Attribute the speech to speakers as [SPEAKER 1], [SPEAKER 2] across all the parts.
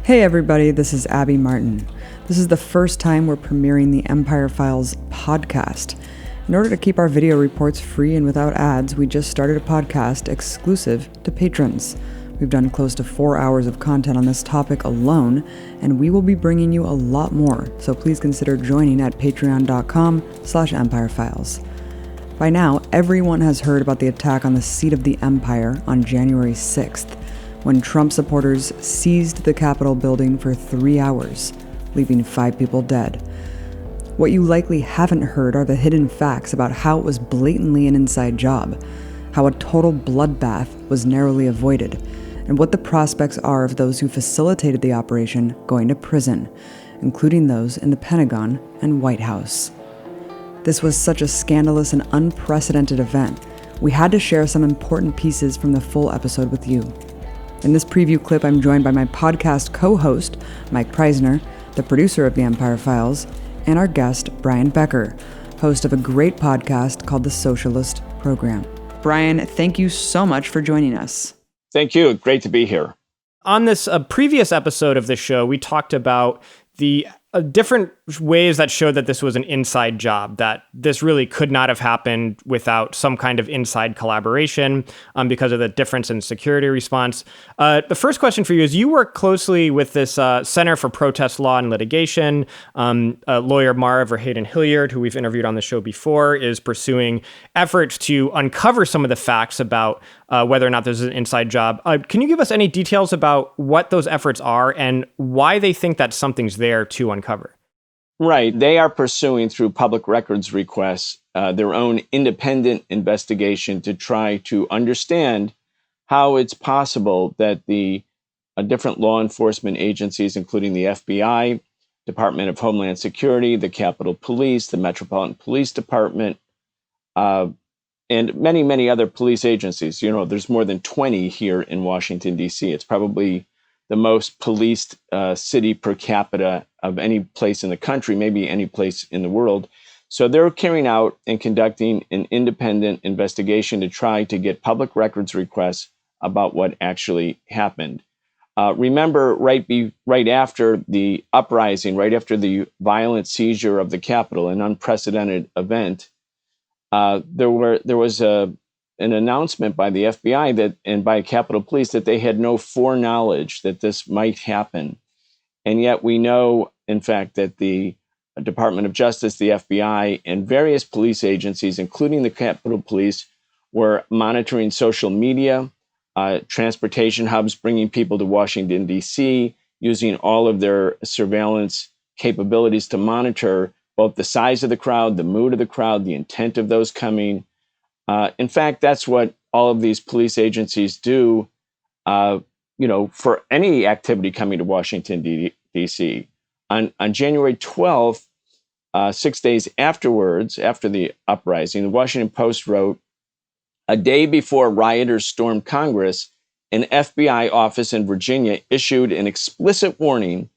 [SPEAKER 1] Hey everybody, this is Abby Martin. This is the first time we're premiering the Empire Files podcast. In order to keep our video reports free and without ads, we just started a podcast exclusive to patrons. We've done close to 4 hours of content on this topic alone, and we will be bringing you a lot more, so please consider joining at patreon.com/empirefiles. By now, everyone has heard about the attack on the seat of the empire on January 6th, when Trump supporters seized the Capitol building for 3 hours, leaving 5 people dead. What you likely haven't heard are the hidden facts about how it was blatantly an inside job, how a total bloodbath was narrowly avoided, and what the prospects are of those who facilitated the operation going to prison, including those in the Pentagon and White House. This was such a scandalous and unprecedented event, we had to share some important pieces from the full episode with you. In this preview clip, I'm joined by my podcast co-host, Mike Prysner, the producer of the Empire Files, and our guest, Brian Becker, host of a great podcast called the Socialist Program. Brian, thank you so much for joining us.
[SPEAKER 2] Thank you. Great to be here.
[SPEAKER 3] On this previous episode of the show, we talked about the different ways that showed that this was an inside job, that this really could not have happened without some kind of inside collaboration because of the difference in security response. The first question for you is, you work closely with this Center for Protest Law and Litigation. Lawyer Mara Verheyden-Hilliard, who we've interviewed on the show before, is pursuing efforts to uncover some of the facts about whether or not this is an inside job. Can you give us any details about what those efforts are and why they think that something's there to uncover?
[SPEAKER 2] Right. They are pursuing, through public records requests, their own independent investigation to try to understand how it's possible that the different law enforcement agencies, including the FBI, Department of Homeland Security, the Capitol Police, the Metropolitan Police Department, and many, many other police agencies. You know, there's more than 20 here in Washington, D.C. It's probably the most policed city per capita of any place in the country, maybe any place in the world. So they're carrying out and conducting an independent investigation to try to get public records requests about what actually happened. Remember, right after the uprising, right after the violent seizure of the Capitol, an unprecedented event, there was an announcement by the FBI that, and by Capitol Police, that they had no foreknowledge that this might happen. And yet we know, in fact, that the Department of Justice, the FBI, and various police agencies, including the Capitol Police, were monitoring social media, transportation hubs, bringing people to Washington, D.C., using all of their surveillance capabilities to monitor both the size of the crowd, the mood of the crowd, the intent of those coming. In fact, that's what all of these police agencies do, for any activity coming to Washington, D.C. On January 12th, 6 days afterwards, after the uprising, the Washington Post wrote, "A day before rioters stormed Congress, an FBI office in Virginia issued an explicit warning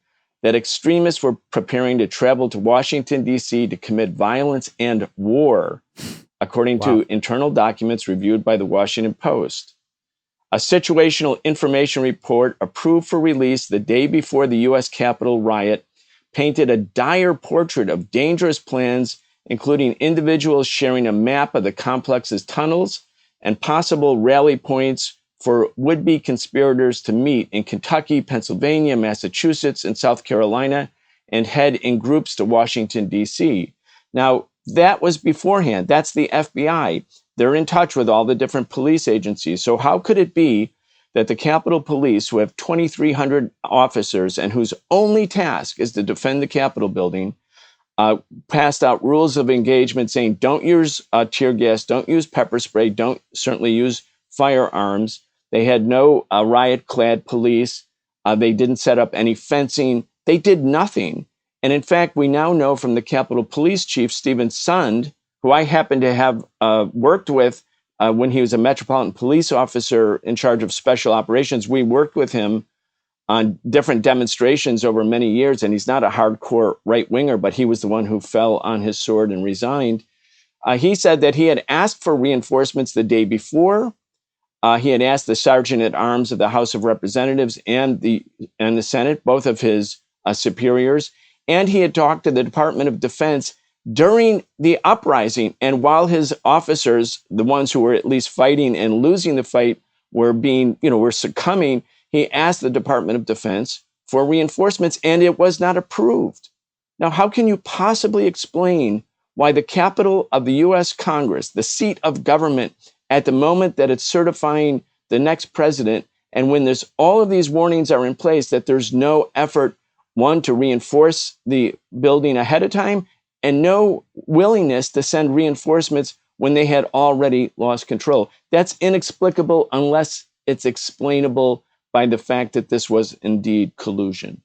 [SPEAKER 2] that extremists were preparing to travel to Washington, D.C. to commit violence and war, according to internal documents reviewed by the Washington Post. A situational information report approved for release the day before the U.S. Capitol riot painted a dire portrait of dangerous plans, including individuals sharing a map of the complex's tunnels and possible rally points for would-be conspirators to meet in Kentucky, Pennsylvania, Massachusetts, and South Carolina, and head in groups to Washington, D.C. Now, that was beforehand. That's the FBI. They're in touch with all the different police agencies. So how could it be that the Capitol Police, who have 2,300 officers and whose only task is to defend the Capitol building, passed out rules of engagement saying, don't use tear gas, don't use pepper spray, don't certainly use firearms. They had no riot-clad police. They didn't set up any fencing. They did nothing. And in fact, we now know from the Capitol Police Chief, Stephen Sund, who I happen to have worked with when he was a Metropolitan Police officer in charge of special operations. We worked with him on different demonstrations over many years, and he's not a hardcore right-winger, but he was the one who fell on his sword and resigned. He said that he had asked for reinforcements the day before, He had asked the Sergeant at Arms of the House of Representatives and the Senate, both of his superiors, and he had talked to the Department of Defense during the uprising. And while his officers, the ones who were at least fighting and losing the fight, were succumbing, he asked the Department of Defense for reinforcements, and it was not approved. Now, how can you possibly explain why the capital of the U.S. Congress, the seat of government, at the moment that it's certifying the next president, and when there's all of these warnings are in place, that there's no effort, one, to reinforce the building ahead of time, and no willingness to send reinforcements when they had already lost control? That's inexplicable unless it's explainable by the fact that this was indeed collusion.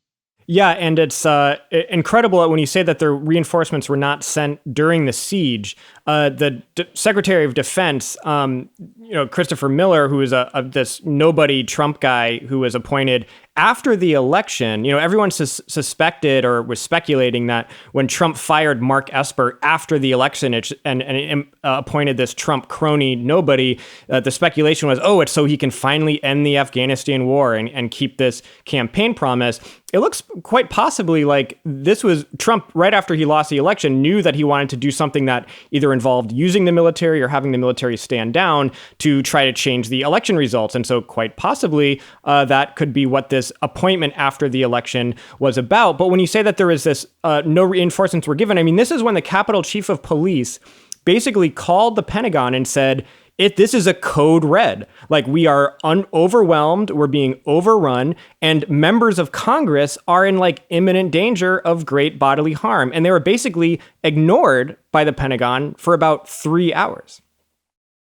[SPEAKER 3] Yeah, and it's incredible when you say that the reinforcements were not sent during the siege. The Secretary of Defense, Christopher Miller, who is this nobody Trump guy who was appointed after the election. Everyone suspected or was speculating that when Trump fired Mark Esper after the election and appointed this Trump crony nobody, the speculation was, it's so he can finally end the Afghanistan war and keep this campaign promise. It looks quite possibly like this was Trump, right after he lost the election, knew that he wanted to do something that either involved using the military or having the military stand down to try to change the election results. And so quite possibly that could be what this appointment after the election was about. But when you say that there is this no reinforcements were given, I mean, this is when the Capitol Chief of Police basically called the Pentagon and said, this is a code red. Like, we are overwhelmed, we're being overrun, and members of Congress are in imminent danger of great bodily harm. And they were basically ignored by the Pentagon for about 3 hours.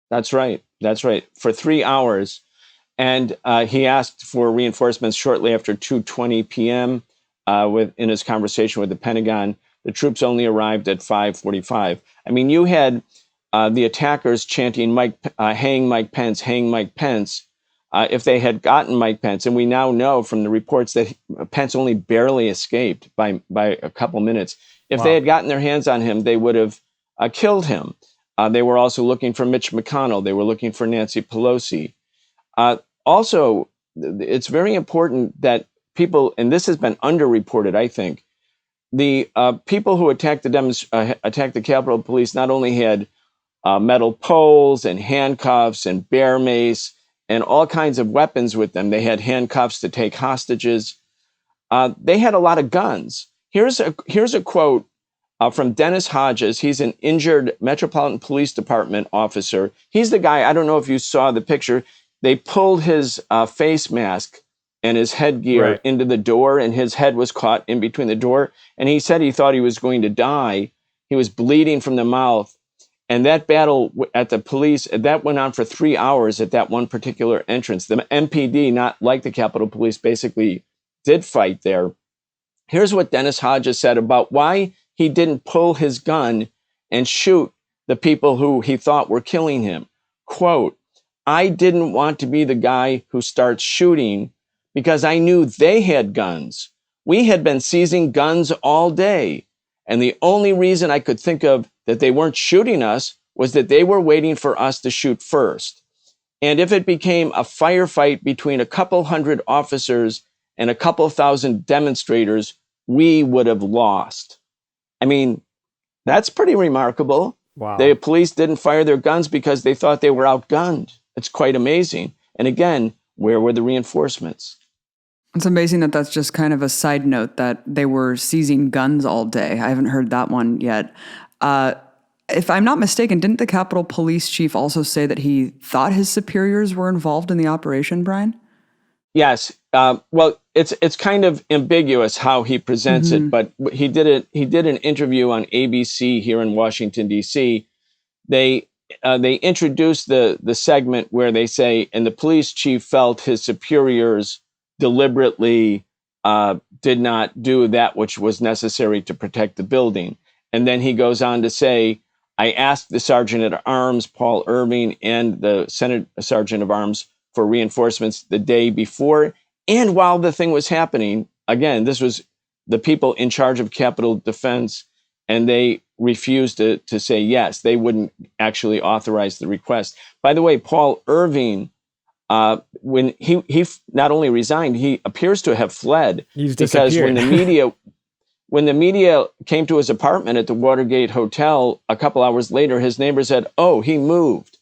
[SPEAKER 2] That's right. For 3 hours. And he asked for reinforcements shortly after 2:20 p.m. In his conversation with the Pentagon. The troops only arrived at 5:45. I mean, you had the attackers chanting, hang Mike Pence, hang Mike Pence. If they had gotten Mike Pence, and we now know from the reports that Pence only barely escaped by a couple minutes. If they had gotten their hands on him, they would have killed him. They were also looking for Mitch McConnell. They were looking for Nancy Pelosi. Also, it's very important that people, and this has been underreported, I think, the people who attacked the Capitol Police not only had metal poles and handcuffs and bear mace and all kinds of weapons with them. They had handcuffs to take hostages. They had a lot of guns. Here's a quote from Dennis Hodges. He's an injured Metropolitan Police Department officer. He's the guy, I don't know if you saw the picture, they pulled his face mask and his headgear into the door, and his head was caught in between the door. And he said he thought he was going to die. He was bleeding from the mouth. And that battle at the police, that went on for 3 hours at that one particular entrance. The MPD, not like the Capitol Police, basically did fight there. Here's what Dennis Hodges said about why he didn't pull his gun and shoot the people who he thought were killing him. Quote, "I didn't want to be the guy who starts shooting because I knew they had guns. We had been seizing guns all day. And the only reason I could think of that they weren't shooting us was that they were waiting for us to shoot first. And if it became a firefight between a couple hundred officers and a couple thousand demonstrators, we would have lost." I mean, that's pretty remarkable.
[SPEAKER 3] Wow.
[SPEAKER 2] The police didn't fire their guns because they thought they were outgunned. It's quite amazing. And again, where were the reinforcements?
[SPEAKER 1] It's amazing that that's just kind of a side note that they were seizing guns all day. I haven't heard that one yet. If I'm not mistaken, didn't the Capitol Police Chief also say that he thought his superiors were involved in the operation, Brian?
[SPEAKER 2] Yes. Well, it's kind of ambiguous how he presents it, but he did an interview on ABC here in Washington, D.C. They introduced the segment where they say, and the police chief felt his superiors deliberately did not do that which was necessary to protect the building. And then he goes on to say, "I asked the Sergeant at Arms, Paul Irving, and the Senate Sergeant of Arms for reinforcements the day before. And while the thing was happening," again, this was the people in charge of Capitol Defense, and they refused to say yes. They wouldn't actually authorize the request. By the way, Paul Irving When he not only resigned, he appears to have fled.
[SPEAKER 3] He's
[SPEAKER 2] because
[SPEAKER 3] disappeared.
[SPEAKER 2] when the media came to his apartment at the Watergate Hotel a couple hours later, his neighbors said, "Oh, he moved."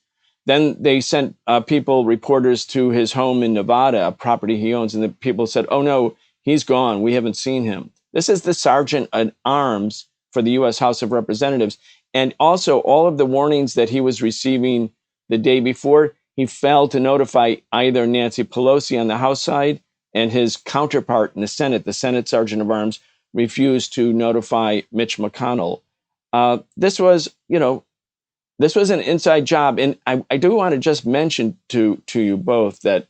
[SPEAKER 2] Then they sent reporters to his home in Nevada, a property he owns, and the people said, "Oh no, he's gone. We haven't seen him." This is the sergeant at arms for the U.S. House of Representatives. And also all of the warnings that he was receiving the day before, he failed to notify either Nancy Pelosi on the House side and his counterpart in the Senate Sergeant of Arms, refused to notify Mitch McConnell. This was an inside job. And I do want to just mention to you both that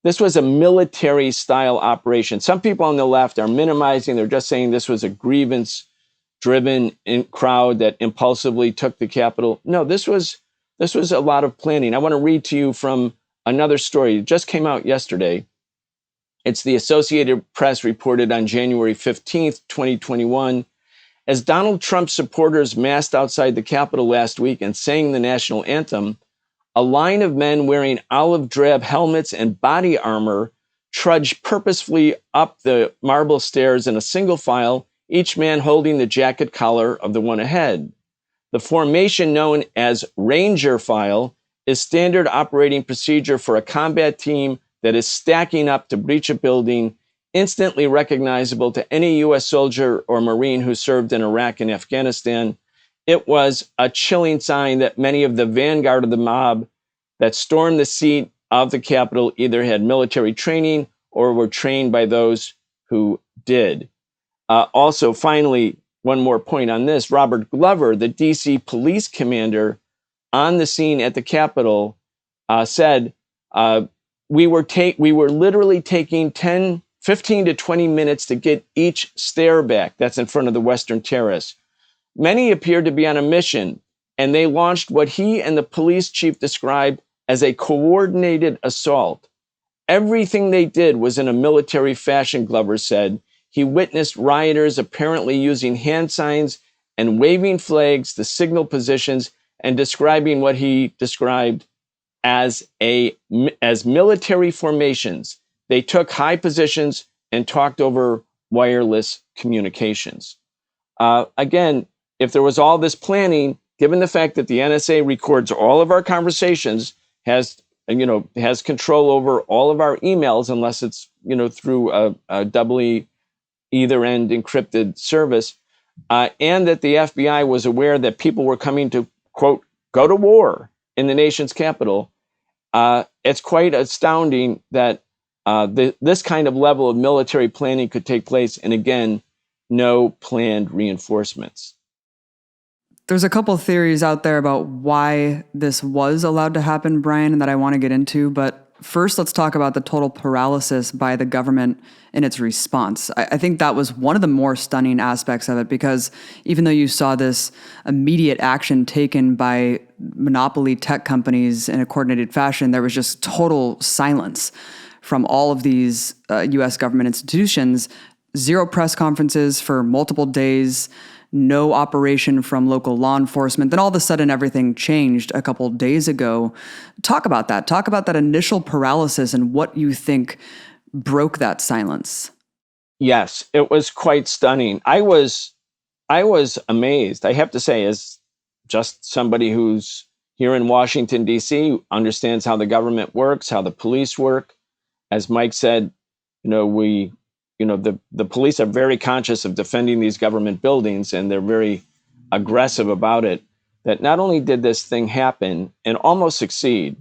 [SPEAKER 2] this was a military-style operation. Some people on the left are minimizing. They're just saying this was a grievance-driven crowd that impulsively took the Capitol. No, this was a lot of planning. I want to read to you from another story. It just came out yesterday. It's the Associated Press reported on January 15th, 2021. As Donald Trump supporters massed outside the Capitol last week and sang the national anthem, a line of men wearing olive drab helmets and body armor trudged purposefully up the marble stairs in a single file, each man holding the jacket collar of the one ahead. The formation known as Ranger File is standard operating procedure for a combat team that is stacking up to breach a building, instantly recognizable to any U.S. soldier or Marine who served in Iraq and Afghanistan. It was a chilling sign that many of the vanguard of the mob that stormed the seat of the Capitol either had military training or were trained by those who did. Also, finally, one more point on this. Robert Glover, the D.C. police commander on the scene at the Capitol, said, we were literally taking 15 to 20 minutes to get each stair back. That's in front of the Western Terrace. Many appeared to be on a mission, and they launched what he and the police chief described as a coordinated assault. Everything they did was in a military fashion, Glover said. He witnessed rioters apparently using hand signs and waving flags to signal positions and describing what he described as military formations. They took high positions and talked over wireless communications. Again, if there was all this planning, given the fact that the NSA records all of our conversations, has control over all of our emails, unless it's through a doubly either end encrypted service, and that the FBI was aware that people were coming to, quote, go to war in the nation's capital, it's quite astounding that this kind of level of military planning could take place, and again, no planned reinforcements.
[SPEAKER 1] There's a couple theories out there about why this was allowed to happen, Brian, that I want to get into. But first, let's talk about the total paralysis by the government in its response. I think that was one of the more stunning aspects of it, because even though you saw this immediate action taken by monopoly tech companies in a coordinated fashion, there was just total silence from all of these U.S. government institutions. Zero press conferences for multiple days, no operation from local law enforcement. Then all of a sudden, everything changed a couple days ago. Talk about that. Talk about that initial paralysis and what you think broke that silence.
[SPEAKER 2] Yes, it was quite stunning. I was amazed, I have to say, as just somebody who's here in Washington, D.C., understands how the government works, how the police work. As Mike said, the police are very conscious of defending these government buildings, and they're very aggressive about it. That not only did this thing happen and almost succeed,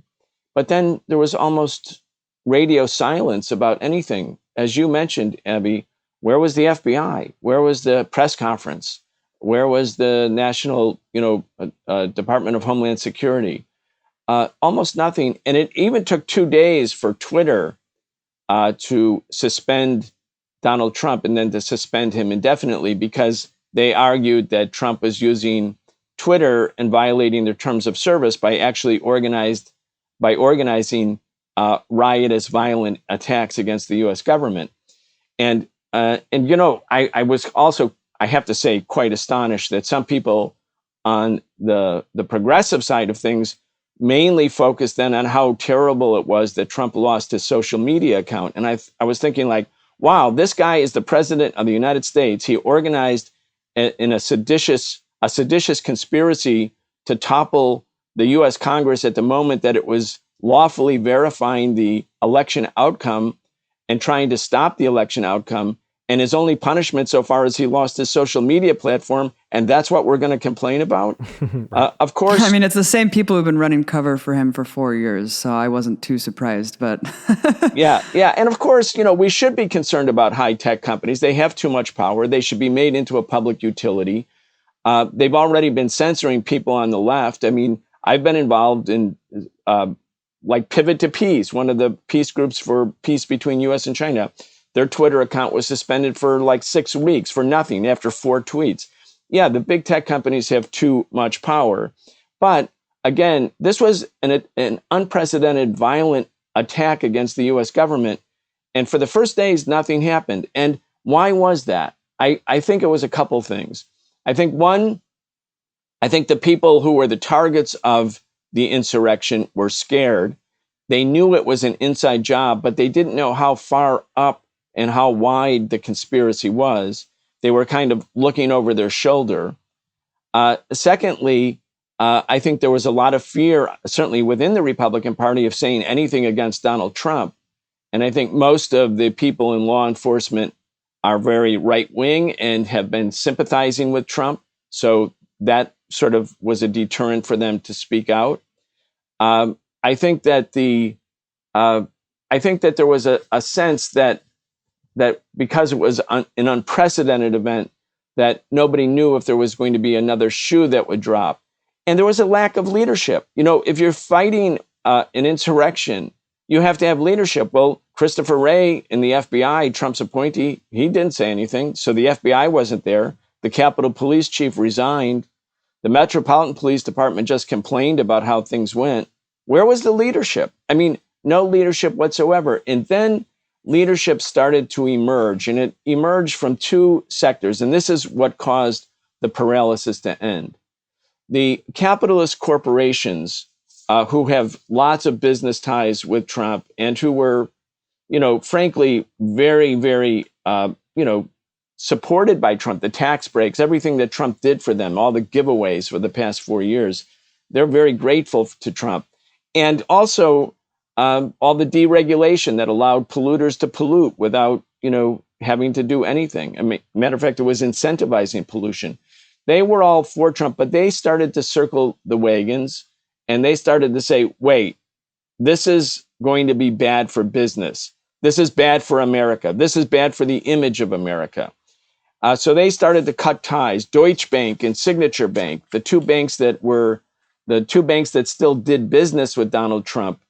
[SPEAKER 2] but then there was almost radio silence about anything. As you mentioned, Abby, where was the FBI? Where was the press conference? Where was the National, Department of Homeland Security? Almost nothing. And it even took 2 days for Twitter to suspend Donald Trump and then to suspend him indefinitely, because they argued that Trump was using Twitter and violating their terms of service by actually organizing riotous, violent attacks against the U.S. government. And I was also, I have to say, quite astonished that some people on the progressive side of things mainly focused then on how terrible it was that Trump lost his social media account. And I was thinking like, wow, this guy is the president of the United States. He organized in a seditious conspiracy to topple the U.S. Congress at the moment that it was lawfully verifying the election outcome and trying to stop the election outcome. And his only punishment so far is he lost his social media platform. And that's what we're going to complain about. Of course.
[SPEAKER 1] I mean, it's the same people who've been running cover for him for 4 years. So I wasn't too surprised, but.
[SPEAKER 2] Yeah. And of course, we should be concerned about high tech companies. They have too much power. They should be made into a public utility. They've already been censoring people on the left. I mean, I've been involved in like Pivot to Peace, one of the peace groups for peace between U.S. and China. Their Twitter account was suspended for like 6 weeks for nothing after 4 tweets. Yeah, the big tech companies have too much power. But again, this was an unprecedented violent attack against the U.S. government. And for the first days, nothing happened. And why was that? I think it was a couple things. I think the people who were the targets of the insurrection were scared. They knew it was an inside job, but they didn't know how far up and how wide the conspiracy was. They were kind of looking over their shoulder. Secondly, I think there was a lot of fear, certainly within the Republican Party, of saying anything against Donald Trump. And I think most of the people in law enforcement are very right-wing and have been sympathizing with Trump. So that sort of was a deterrent for them to speak out. I think that there was a sense that because it was an unprecedented event, that nobody knew if there was going to be another shoe that would drop. And there was a lack of leadership. If you're fighting an insurrection, you have to have leadership. Well, Christopher Wray in the FBI, Trump's appointee, he didn't say anything. So the FBI wasn't there. The Capitol Police Chief resigned. The Metropolitan Police Department just complained about how things went. Where was the leadership? I mean, no leadership whatsoever. And then leadership started to emerge, and it emerged from 2 sectors. And this is what caused the paralysis to end. The capitalist corporations who have lots of business ties with Trump and who were, frankly, very, very, supported by Trump, the tax breaks, everything that Trump did for them, all the giveaways for the past 4 years, they're very grateful to Trump. And also all the deregulation that allowed polluters to pollute without, having to do anything. I mean, matter of fact, it was incentivizing pollution. They were all for Trump, but they started to circle the wagons and they started to say, wait, this is going to be bad for business. This is bad for America. This is bad for the image of America. So they started to cut ties. Deutsche Bank and Signature Bank, the two banks that still did business with Donald Trump.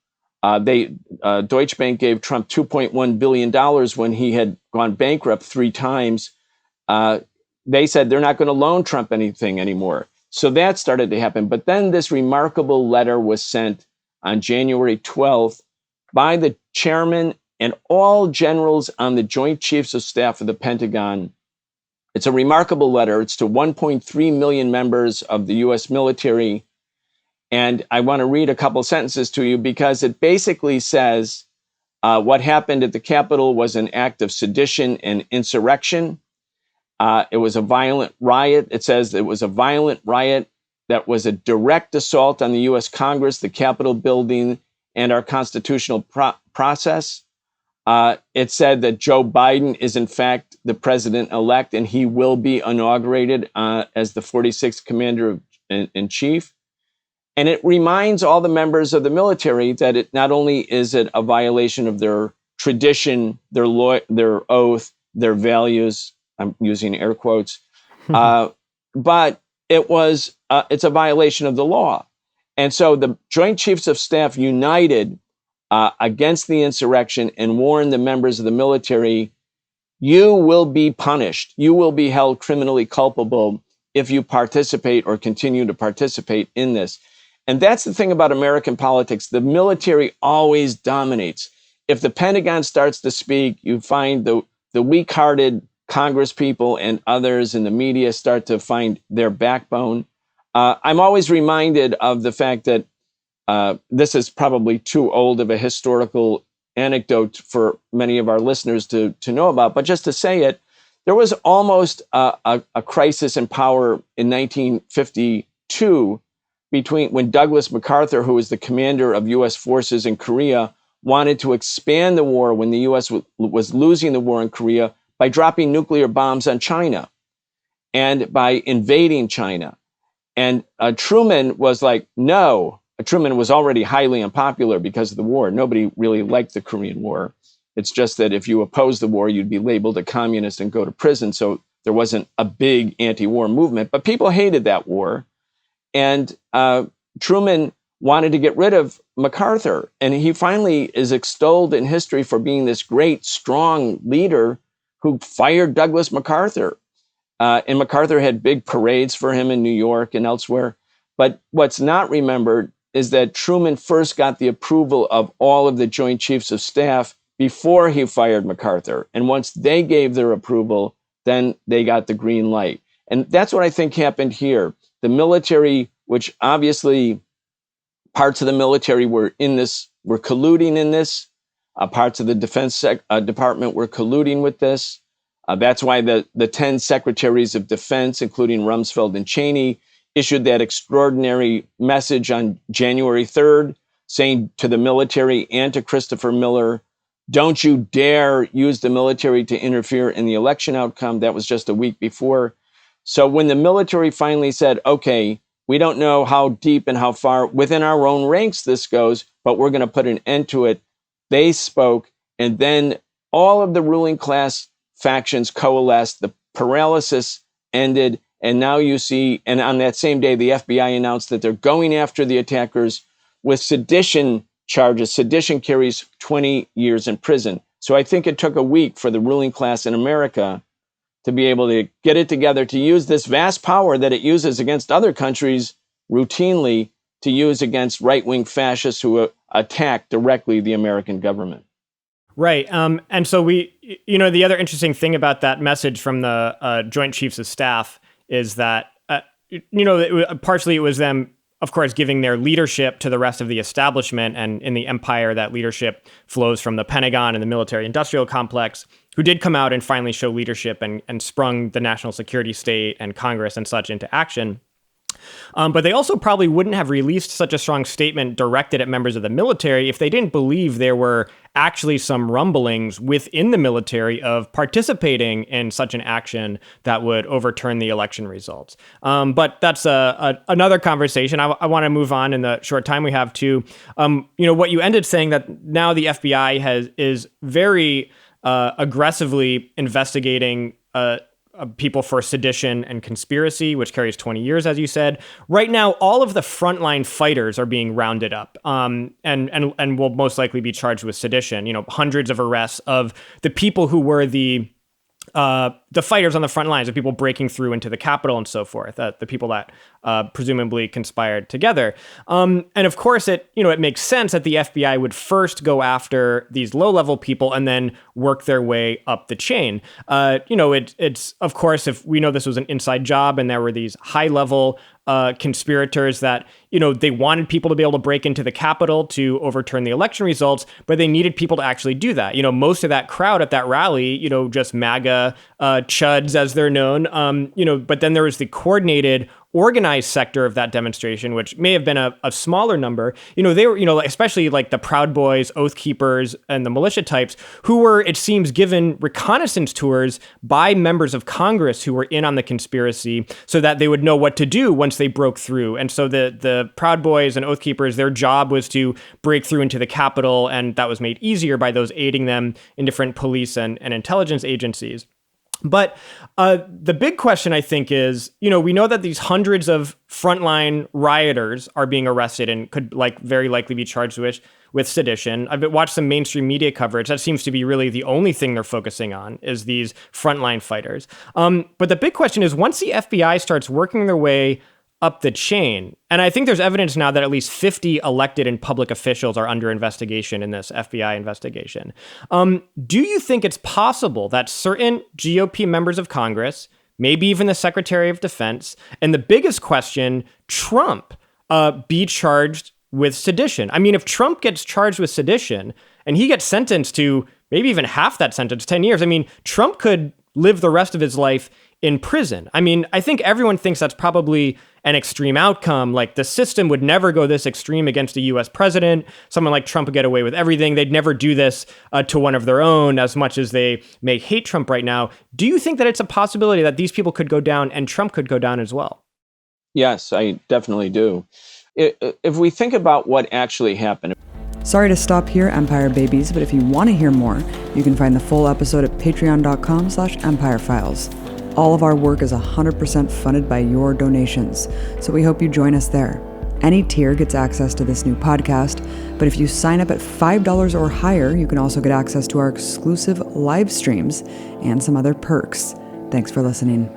[SPEAKER 2] Deutsche Bank gave Trump $2.1 billion when he had gone bankrupt 3 times. They said they're not going to loan Trump anything anymore. So that started to happen. But then this remarkable letter was sent on January 12th by the chairman and all generals on the Joint Chiefs of Staff of the Pentagon. It's a remarkable letter. It's to 1.3 million members of the U.S. military. And I want to read a couple sentences to you because it basically says what happened at the Capitol was an act of sedition and insurrection. It was a violent riot. It says it was a violent riot that was a direct assault on the U.S. Congress, the Capitol building, and our constitutional process. It said that Joe Biden is, in fact, the president-elect, and he will be inaugurated as the 46th Commander-in-Chief. And it reminds all the members of the military that it not only is it a violation of their tradition, their oath, their values, I'm using air quotes, but it's a violation of the law. And so the Joint Chiefs of Staff united against the insurrection and warned the members of the military, you will be punished. You will be held criminally culpable if you participate or continue to participate in this. And that's the thing about American politics. The military always dominates. If the Pentagon starts to speak, you find the weak-hearted Congress people and others in the media start to find their backbone. I'm always reminded of the fact that this is probably too old of a historical anecdote for many of our listeners to know about, but just to say it, there was almost a crisis in power in 1952 when Douglas MacArthur, who was the commander of U.S. forces in Korea, wanted to expand the war when the U.S. was losing the war in Korea by dropping nuclear bombs on China and by invading China. And Truman was like, no. Truman was already highly unpopular because of the war. Nobody really liked the Korean War. It's just that if you opposed the war, you'd be labeled a communist and go to prison. So there wasn't a big anti-war movement, but people hated that war. And Truman wanted to get rid of MacArthur. And he finally is extolled in history for being this great, strong leader who fired Douglas MacArthur. And MacArthur had big parades for him in New York and elsewhere. But what's not remembered is that Truman first got the approval of all of the Joint Chiefs of Staff before he fired MacArthur. And once they gave their approval, then they got the green light. And that's what I think happened here. The military, which obviously parts of the military were colluding in this. Parts of the Defense Department were colluding with this. That's why the 10 secretaries of defense, including Rumsfeld and Cheney, issued that extraordinary message on January 3rd, saying to the military and to Christopher Miller, don't you dare use the military to interfere in the election outcome. That was just a week before. So when the military finally said, okay, we don't know how deep and how far within our own ranks this goes, but we're going to put an end to it, they spoke, and then all of the ruling class factions coalesced, the paralysis ended, and now you see, and on that same day, the FBI announced that they're going after the attackers with sedition charges. Sedition carries 20 years in prison. So I think it took a week for the ruling class in America to be able to get it together to use this vast power that it uses against other countries routinely to use against right-wing fascists who attack directly the American government.
[SPEAKER 3] Right. And so the other interesting thing about that message from the Joint Chiefs of Staff is that, partially it was them, of course, giving their leadership to the rest of the establishment. And in the empire, that leadership flows from the Pentagon and the military-industrial complex, who did come out and finally show leadership and sprung the national security state and Congress and such into action. But they also probably wouldn't have released such a strong statement directed at members of the military if they didn't believe there were actually some rumblings within the military of participating in such an action that would overturn the election results. But that's another conversation. I want to move on in the short time we have to, what you ended saying, that now the FBI is very aggressively investigating people for sedition and conspiracy, which carries 20 years, as you said. Right now, all of the frontline fighters are being rounded up and will most likely be charged with sedition. Hundreds of arrests of the people who were the fighters on the front lines, the people breaking through into the Capitol and so forth, the people that presumably conspired together. And of course, it makes sense that the FBI would first go after these low-level people and then work their way up the chain. It's of course, if we know this was an inside job and there were these high-level conspirators that, they wanted people to be able to break into the Capitol to overturn the election results, but they needed people to actually do that. Most of that crowd at that rally, just MAGA chuds as they're known, but then there was the coordinated, organized sector of that demonstration, which may have been a smaller number. They were, especially like the Proud Boys, Oath Keepers, and the militia types, who were, it seems, given reconnaissance tours by members of Congress who were in on the conspiracy so that they would know what to do once they broke through. And so the Proud Boys and Oath Keepers, their job was to break through into the Capitol, and that was made easier by those aiding them in different police and intelligence agencies. But the big question, I think, is, we know that these hundreds of frontline rioters are being arrested and could very likely be charged with sedition. I've watched some mainstream media coverage. That seems to be really the only thing they're focusing on is these frontline fighters. But the big question is, once the FBI starts working their way up the chain, and I think there's evidence now that at least 50 elected and public officials are under investigation in this FBI investigation. Do you think it's possible that certain GOP members of Congress, maybe even the Secretary of Defense, and the biggest question, Trump, be charged with sedition. I mean, if Trump gets charged with sedition and he gets sentenced to maybe even half that sentence, 10 years, I mean, Trump could live the rest of his life in prison. I mean, I think everyone thinks that's probably an extreme outcome. Like, the system would never go this extreme against a US president. Someone like Trump would get away with everything. They'd never do this to one of their own, as much as they may hate Trump right now. Do you think that it's a possibility that these people could go down and Trump could go down as well?
[SPEAKER 2] Yes, I definitely do. If we think about what actually happened.
[SPEAKER 1] Sorry to stop here, Empire Babies, but if you want to hear more, you can find the full episode at patreon.com/empirefiles. All of our work is 100% funded by your donations, so we hope you join us there. Any tier gets access to this new podcast, but if you sign up at $5 or higher, you can also get access to our exclusive live streams and some other perks. Thanks for listening.